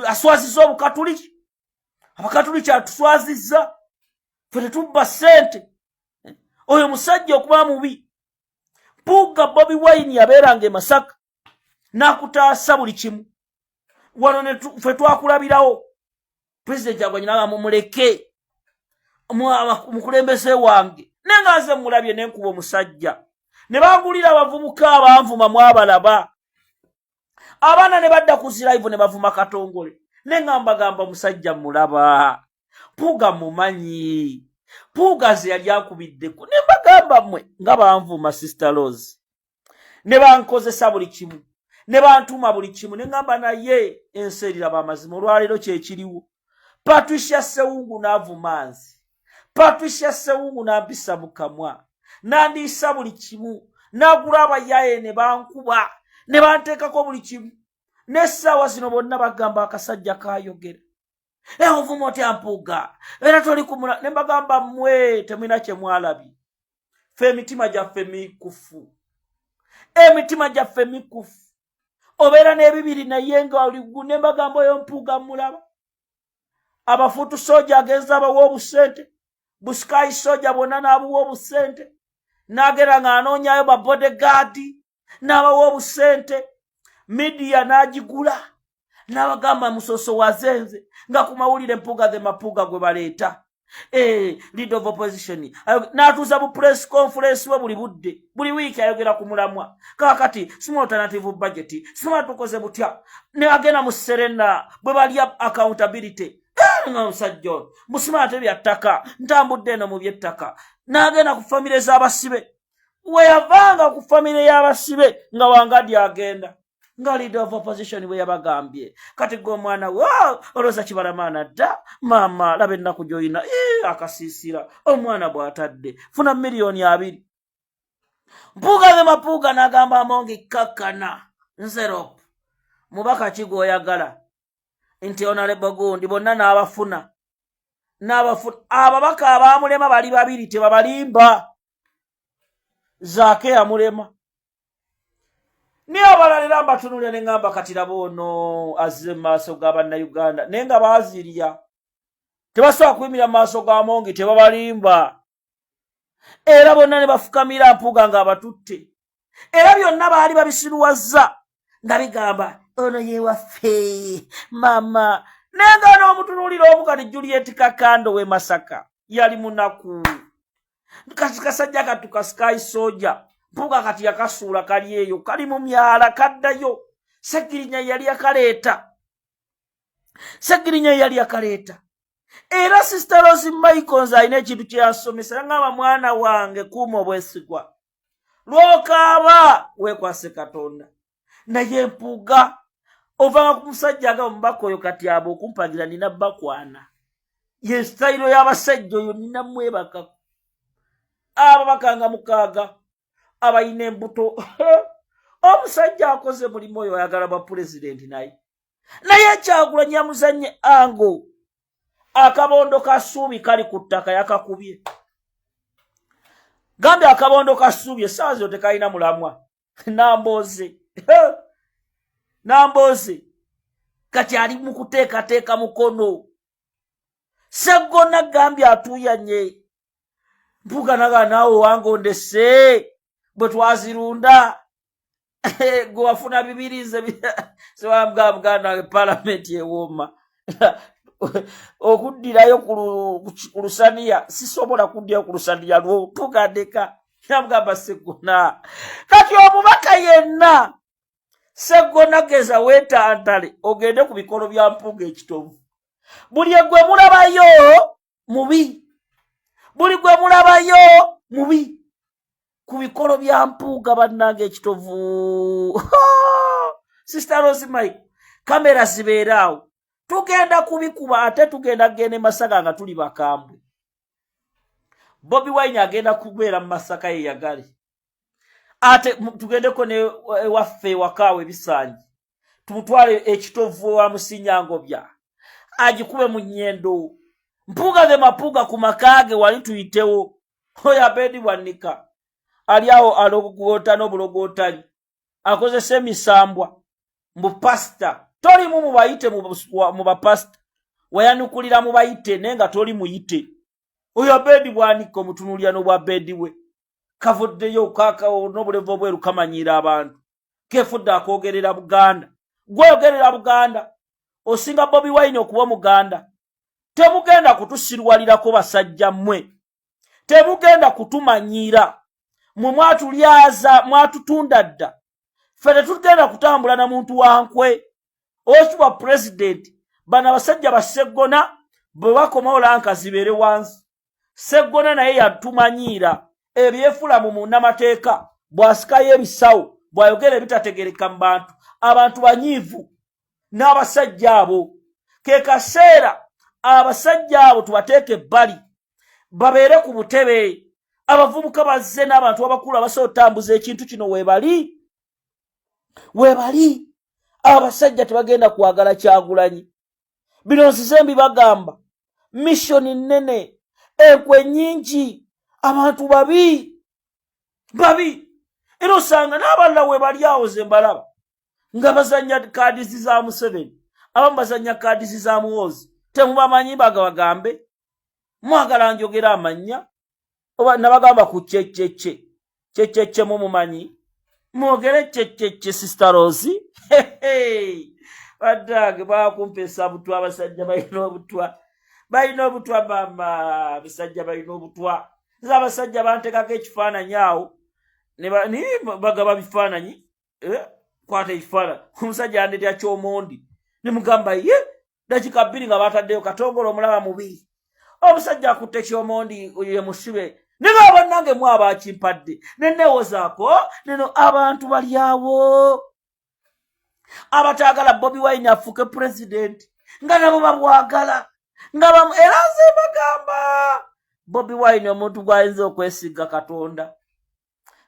Aswazizza Obukatuliki. Abakatuliki atuswazizza. Ffe tetubba ssente. Oyo musajja okuba mubi. Mpuuga Bobi Wine yabeeranga e Masaka. N'akutaasa buli kimu. Wano ffe twakulabirawo. President Kyagulanyi n'agamba mumuleke. Mukulembeze wange. Nenga nze mulabye n'enkuba omusajja. Ne bangulira abavubuka abanvuma mwabalaba. Abaana ne badda ku live ne bavuma Katongole. Nenga mbagamba omusajja mulaba. Mpuuga mumanyi. Mpuuga ze yali akubiddeko. Ne mbagamba mmwe nga banvuma Sister Rose. ne bankozesa buli kimu ne bantuma buli kimu ne ngamba naye enserira bamazima olwaleero kyekiriwo. Patricia Sewungu n'avumanzi, Patricia Sewungu n'ampisa mu kamwa, n'andiisa buli kimu, n'agula abayaye ne bankuba ne banteekako buli kimu. N'essaawa zino bonna bagamba akasajja kaayogera. Ovuma otya Mpuuga, era toli kumula. Ne mbagamba mmwe temulina kye mwalabye. Ffe emitima gyaffe mikufu, emitima gyaffe mikufu. Obeera n'ebibiri naye nga oli ne mbagamba oyo Mpuuga mulaba. Abafuutu soja agenza abawa obusente, busikayi soja bonna n'abuwa obusente, n'agenda ng'anoonyayo babodegaadi n'abawa obusente. Midiya n'agigula n'abagamba musoso wazenze nga ku mawulire Mpuuga the Mapuuga gwe baleeta. Leader of opposition n'atuuza bu press conference we buli budde, buli wiiki ayogera ku mulamwa. Kaakati small alternative budget sima tukoze butya, ne agenda mu Serena bwe bali accountability. Musajja ono musima ate byattaka, ntambudde eno mu byettaka, n'agenda ku famire z'abasibe. Weyavanga ku famire y'abasibe nga Wangadi agenda nga leader of opposition bwe yabagambye. Kati gwe omwana we olowooza Kibalamaana dda maama laba ennaku gy'olina akasiisira omwana bw'atadde funa $2,000,000. Mpuuga the Mapuuga n'agamba Amongi kakkana nzerop mubaka ki gw'oyagala nti Honorable Gundi bonna n'abafuna ababaka abaamulema bali babiri tebabalimba Zaake yamulema. Niyo abalalira mbatunulya ne ngamba kati labo ono azze mu maaso ga bannayuganda naye nga baazirya tebasobola kuyimira mu maaso ga Amongi tebabalimba. Era bonna ne bafukamira Mpuuga nga abatutte. Era byonna baali babisiruwazza nga bigamba ono ye waffe mama. Naye nga n'omutunulira omu kati Juliet Kakando w'e Masaka yali munaku. Kati kasajja katuka Sky Soja Mpuuga kati yakasuula kali eyo kali mu myala kaddayo. Segirinya yali yakaleeta. Era Sister Rose Michaels alina ekintu kye yasomesa ngamba mwana wange kuuma obwesigwa. Lw'okaaba weekwase Katonda. Naye Mpuuga ovanga ku musajja agamba omubaka oyo kati aba okumpagira nina bakwana. Ye sitayiro y'abasajja oyo nina mwebaka. Ababaka nga 6 abayina embuto. Omusajja akoze mulimu oyo ayagala ba president naye Kyagulanyi amuzannye ango. Akabondo ka Ssuubi kali ku ttaka yakakubye. Gambye akabondo ka Ssuubi essaawa zino tekalina mulamwa. Namboze kati ali mu kuteekateeka mukono. Sseggona Gambye atuuyanye. Mpuuga naga naawe wangondese bwe twazirunda gwe wafuna 2 nze sewamuganda palamenti ewooma. Okuddirayo ku lusaniya sisobola kuddirayo ku lusaniya lwo Mpuuga ndeka. Namugamba Sseggona kati omubaka yenna Sseggona geza weetantale ogende ku bikolo bya Mpuuga ekitovu. Buli gwe mulabayo mubi, buli gwe mulabayo mubi ku bikolo bya Mpuuga bannange ekitovu. Sister Rose Mike kamera zibeeraawo tugenda kubikuba ate tugenda gene Masaka nga tuli bakambwe. Bobi Wine agenda kubeera mu Masaka ye yagale. Ate tugendeko ne waffe wakaawe Bisanji tumutwale ekitovu wa Musinyangobya agikube mu Nnyendo. Mpuuga the Mapuuga ku makaage wali tuyitewo oyo Abedi Bwanika ali awo alogoota n'obulogootanyi akozesa emisambwa mu pasita. Toli mu bayite mu bapasita wayanukulira mu bayite naye nga toli muyite. Oyo Abedi Bwanika omutunulya n'obwa Abedi we kavuddeyo kaakawo n'obulevu bweru kamanyiira abantu. Kefudde akoogerera Buganda. Gweyogerera Buganda osinga Bobi Wine okuba Omuganda. Temugenda kutusirwalirako basajja mmwe. Temugenda kutumanyiira. Mwe mwatulyaza mwatutunda dda. Ffe tetugenda kutambula na muntu wankwe. Okiwa president bana basajja ba Sseggona bwe bakomawo lanka zibeere wansi. Sseggona naye yatumanyiira ebyefula mu munnamateeka bw'asikayo ebisawo bw'ayogera ebitategereka mu bantu abantu banyiivu n'abasajja abo ke kaseera abasajja abo tubateeke ebbali babeere ku butebe abavubuka bazze n'abantu abakulu abasobola otambuza ekintu kino weebali abasajja tebagenda kwagala Kyagulanyi bino nsize mbibagamba missoni nnene enkwe nnyingi abantu babi era osanga n'abalala weebali awo ze mbalaba nga bazanya kaadizi za Museveni abamu bazanya kaadizi za Muhoozi temubamanyi bagabagambe mwagala njogera amanya oba nabagamba ku kyekye mumumanyi mwogere kyekye Sister Rose badage bakumpesa butwa abasajja balina obutwa mama abasajja balina obutwa abasajja bantekako ekifaananyi awo ni bagaba bifaananyi kwata ekifaananyi omusajja andetya Kyomondi nimugamba ye dakika 2 nga bataddeyo Katongole omulaba mubi omusajja akutte Kyomondi ye musibe niba bannange mwaba akimpadde nenewozaako neno abantu bali awo abataagala Bobi Wine afuuke president nga nabo babwagala nga era nze bagamba Bobi Wine omuntu gw'ayinza okwesiga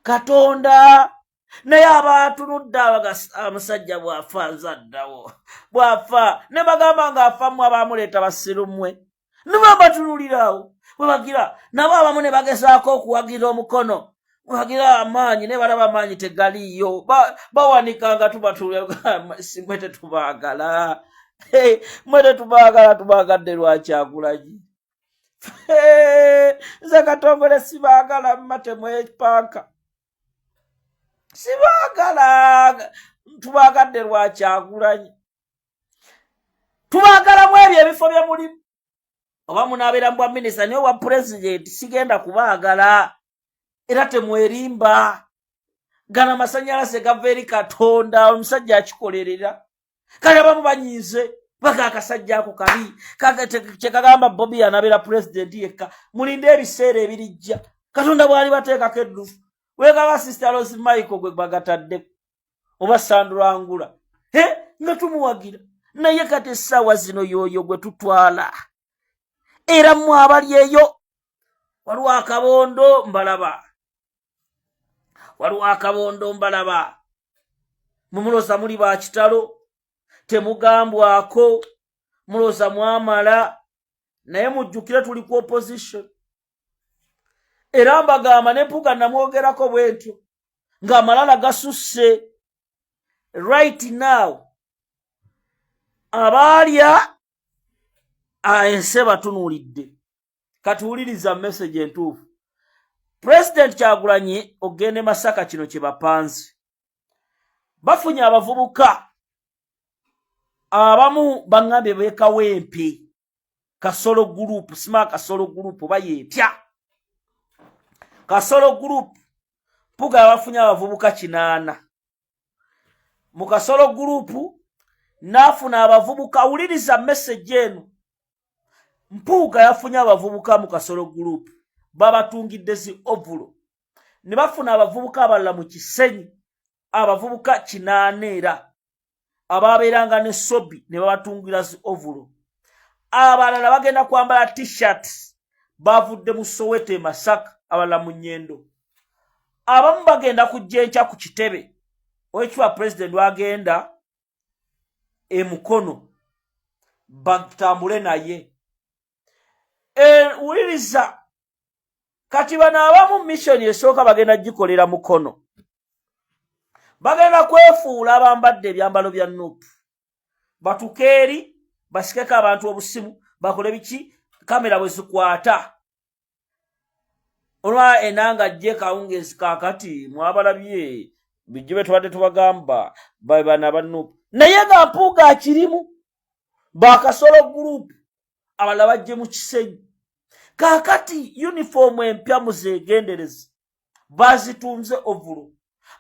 Katonda naye abatunudde amusajja bw'afa nzaddawo bw'afa ne bagamba ng'afamu abaamuleeta basirumwe niba batunulirawo bwe bagira nabo abamu ne bagezaako okuwagira omukono wagira amaanyi ne balaba amaanyi tegaliyo bawanikanga mwete tubaagala tubagadde lwa Kyagulanyi nze Katongole sibaagala mmatemu epanka sibaagala tubagadde lwa Kyagulanyi tubaagala mu ebyo ebifo bye mulimu oba munaabeera mu bwa minisita naye wa pulezidenti sigenda kubaagala era temwerimba gana amasanyalaze gava eri Katonda omusajja akikolerera kale abamu banyiize baga akasajja ako kabi kyekagamba Bobi anabeera pulezidenti yekka mulinde ebiseera ebirijja Katonda bw'ali bateekako eddufu wegaba Sister Rose Michael gwe bagatadde oba Sandra Angula nga tumuwagira naye kati essaawa zino yoyo gwe tutwala era mu abali eyo waliwo akabondo mbalaba mumuloza muli ba kitalo temugambwako muloza mwamala naye mujjukire tuli ku opposition era mbagamba nempuga namwogerako bwentyo ng'amalala gasusse right now abaalya ense batunuulidde katuwuliriza message entuufu President Kyagulanyi ogende Masaka kino kye bapanze bafunye abavubuka abamu bangambye beekawempe Kasolo group Smart Kasolo group bayetya Kasolo group puga bafunye abavubuka 8 mu Kasolo group nafuna abavubuka wuliriza message eno mpuga yafunye abavubuka mu Kasolo group babatungidde zi ovulo ne bafuna abavubuka abalala mu Kisenyi abavubuka 8 era ababeeranga ne Sobi ne babatungira zi ovulo abalala bagenda kwambala t-shirts bavudde mu Soweto e Masaka abalala mu Nyendo abamu bagenda kujja ku kitebe owekiwa president wagenda Mukono batambule naye uliriza kati bano abamu mission esooka bagenda gikolera Mukono bagenda kwefuula abambadde ebyambalo bya Nuupu batukeeri basikeko abantu obusimu bakole biki kamera bwe zikwata olwa enanga jje kawungezi kakati mwabalabye bijibe tubadde tubagamba bana ba Nuupu naye nga mpuuga akirimu bakasolo group abalala bajje mu Kisenyi kakati uniform empya muzegenderezi bazitunze ovulo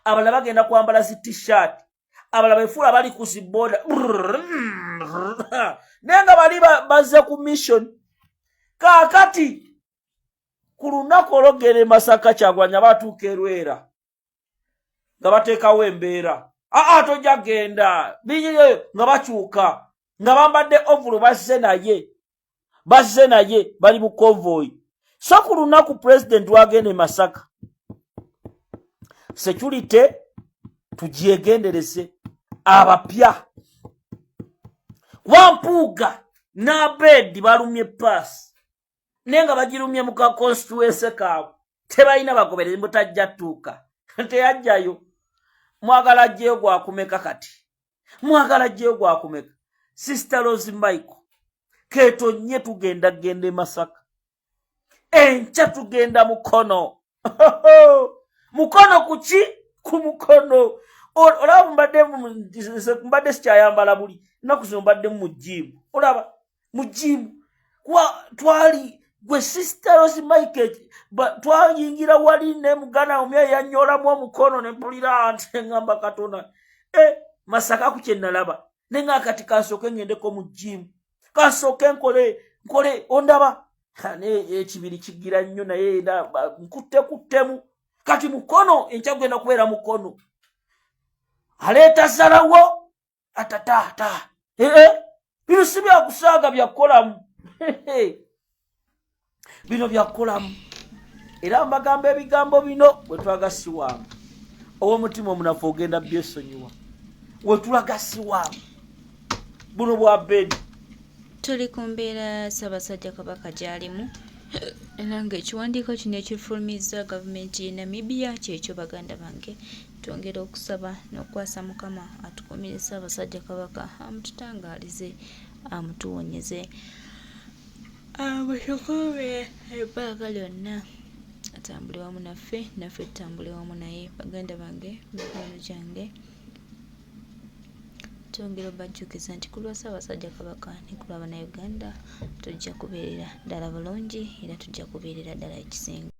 abalala bagenda kwambala zi t-shirt abalala befuula bali ku ziboda nenga bali bazze ku mission kakati ku lunaku olwogere Masaka Kyagulanyi batuuka Erwera nga bateekawo embeera tojja genda biyeyo nga bakyuka nga bambadde ovulu bazze naye bali mu convoy. So ku lunaku president wagenda e Masaka security tugyegendereze abapya Wampuuga n'Abedi balumye pass nenga bagirumye mu ka constituency kaabwe tebalina bagoberezi mutajja tuuka teyajjayo. Mwagala jjeyo gwakumeka kati mwagala jjeyo gwakumeka Sister Rose Michael ketonye tugenda gende Masaka encha tugenda Mukono Mukono kuki ku Mukono olaba mbadde sikyayambala buli naku zino mbadde mu jimu olaba mu jimu twali gwe Sister Rose Michael twayingira wali ne mugana omya yanyolamu Omukono ne mpulira nti ngamba Katonda Masaka ku kye nalaba nenga kati kasooke ngendeko mu jimu kasooke nkole ondaba ekibiri kigira nnyo naye nkuttemu kati Mukono enkya genda kubeera Mukono aleeta salawo atataata bino si byakusaaga byakolamu bino byakolamu era mbagamba ebigambo bino bwe twagasiwamu ow'omutima omunafu ogenda byesonyiwa we tulagasiwamu buno bwa Bedi. Tuli ku mbeera Ssaabasajja Kabaka gy'alimu era ng'ekiwandiiko kino ekifulumizza gavumenti y'e Namibia kyekyo baganda bange twongera okusaba n'okwasa Mukama atukumire Ssaabasajja Kabaka amututangaalize amutuwonyeze amutukumire ebbanga lyonna atambule wamu naffe tutambule wamu naye. Baganda bange mikwano gyange twongera obajjukiza nti ku lwa Ssaabasajja Kabaka ne ku lwa Bannayuganda tujja kubeerera ddala bulungi era tujja kubeerera ddala ekisinga.